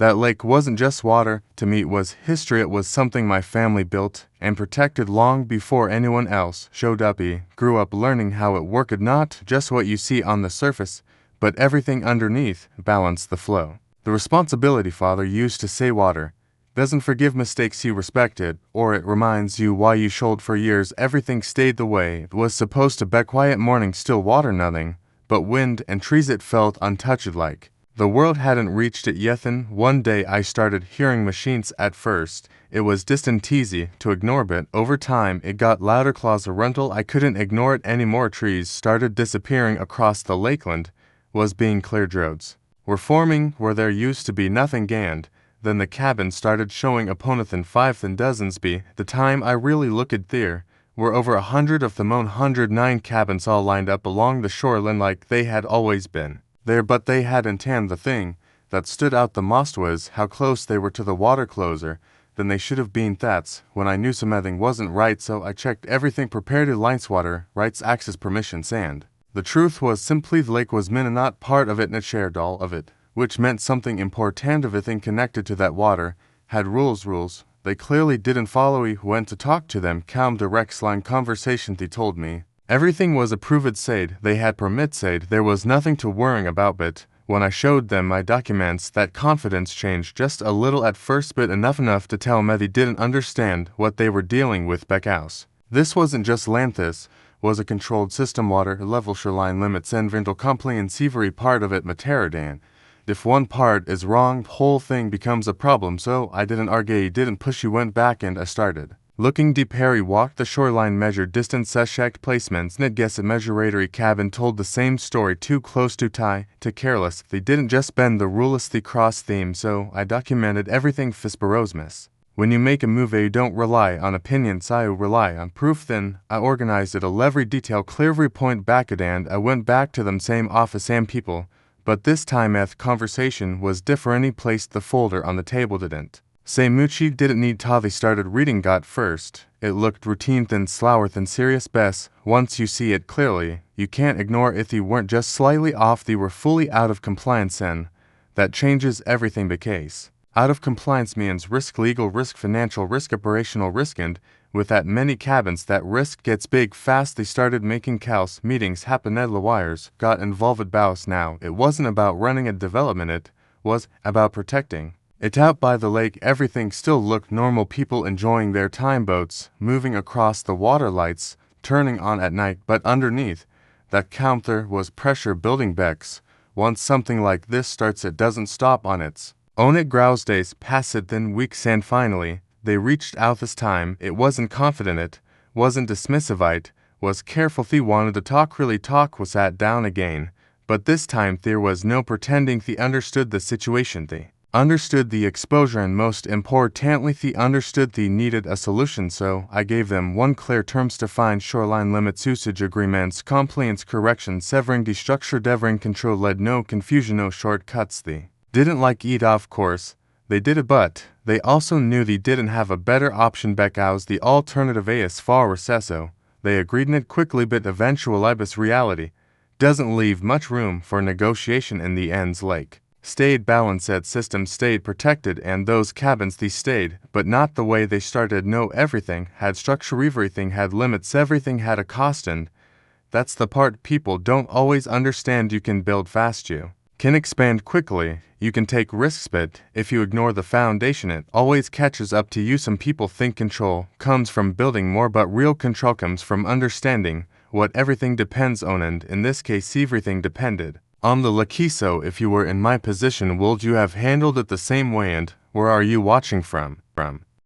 That lake wasn't just water, to me it was history. It was something my family built and protected long before anyone else showed up. I grew up learning how it worked, not just what you see on the surface, but everything underneath, balance the flow. The responsibility father used to say water doesn't forgive mistakes you respected, or it reminds you why you shouldered for years. Everything stayed the way it was supposed to be. Quiet morning, still water, nothing but wind and trees. It felt untouched, like the world hadn't reached it yet. Then one day I started hearing machines. At first it was distant, easy to ignore, but over time it got louder. Claws a rental, I couldn't ignore it anymore. Trees started disappearing across the lakeland was being cleared. Roads were forming where there used to be nothing. Ganned. Then the cabins started showing up. Than 5 than dozens. By the time I really looked there were over 100 of them. 109 cabins all lined up along the shoreline like they had always been there, but they hadn't. And the thing that stood out the most was how close they were to the water, closer than they should have been. That's when I knew something wasn't right, so I checked everything. Prepared lines, water rights, access permissions, and the truth was simply the lake was mine, not part of it, and it shared all of it, which meant something important. Everything connected to that water had rules they clearly didn't follow. I went to talk to them. Calm, direct line conversation. They told me everything was approved, said they had permits, said there was nothing to worry about. But when I showed them my documents, that confidence changed just a little at first, but enough to tell me they didn't understand what they were dealing with. Backhouse, this wasn't just land, this was a controlled system. Water level, shoreline limits, environmental compliance, every part of it mattered. If one part is wrong, the whole thing becomes a problem. So I didn't argue, didn't push. You went back and I started looking deep. Harry walked the shoreline, measured distance, checked placements, net guess a measurator. Cabin told the same story, too close to tie, too careless. They didn't just bend the rules, they cross theme. So I documented everything. Fisperosmus. When you make a move, you don't rely on opinions, I rely on proof. Then I organized it, every detail clear, every point back at, and I went back to them, same office, same people. But this time the conversation was different. He placed the folder on the table, didn't say much, didn't need to. They started reading. Got first it looked routine, then slower, then serious. Best once you see it clearly, you can't ignore it. They weren't just slightly off, they were fully out of compliance, and that changes everything. The case out of compliance means risk, legal risk, financial risk, operational risk, and with that many cabins, that risk gets big fast. They started making calls, meetings happened, the wires got involved at bows. Now it wasn't about running a development, it was about protecting it. Out by the lake, everything still looked normal. People enjoying their time, boats moving across the water, lights turning on at night, but underneath that counter was pressure building. Becks, once something like this starts, it doesn't stop on its own. It grows, days pass, it then weeks, and finally they reached out. This time it wasn't confident, it wasn't dismissive, it was careful. They wanted to talk, really talk. Was sat down again, but this time there was no pretending. They understood the situation, they understood the exposure, and most importantly they understood they needed a solution. So I gave them one clear terms to find: shoreline limits, usage agreements, compliance corrections, severing the structure, devouring control, led no confusion, no shortcuts. They didn't like it, of course they did it, but they also knew they didn't have a better option. Backhouse the alternative as far as so they agreed on it quickly, but eventual ibis reality doesn't leave much room for negotiation. In the ends, lake stayed balanced, said system stayed protected, and those cabins they stayed, but not the way they started. No, everything had structure, everything had limits, everything had a cost, and that's the part people don't always understand. You can build fast, you can expand quickly, you can take risks, but if you ignore the foundation, it always catches up to you. Some people think control comes from building more, but real control comes from understanding what everything depends on, and in this case everything depended on the lake. So if you were in my position, would you have handled it the same way, and where are you watching from?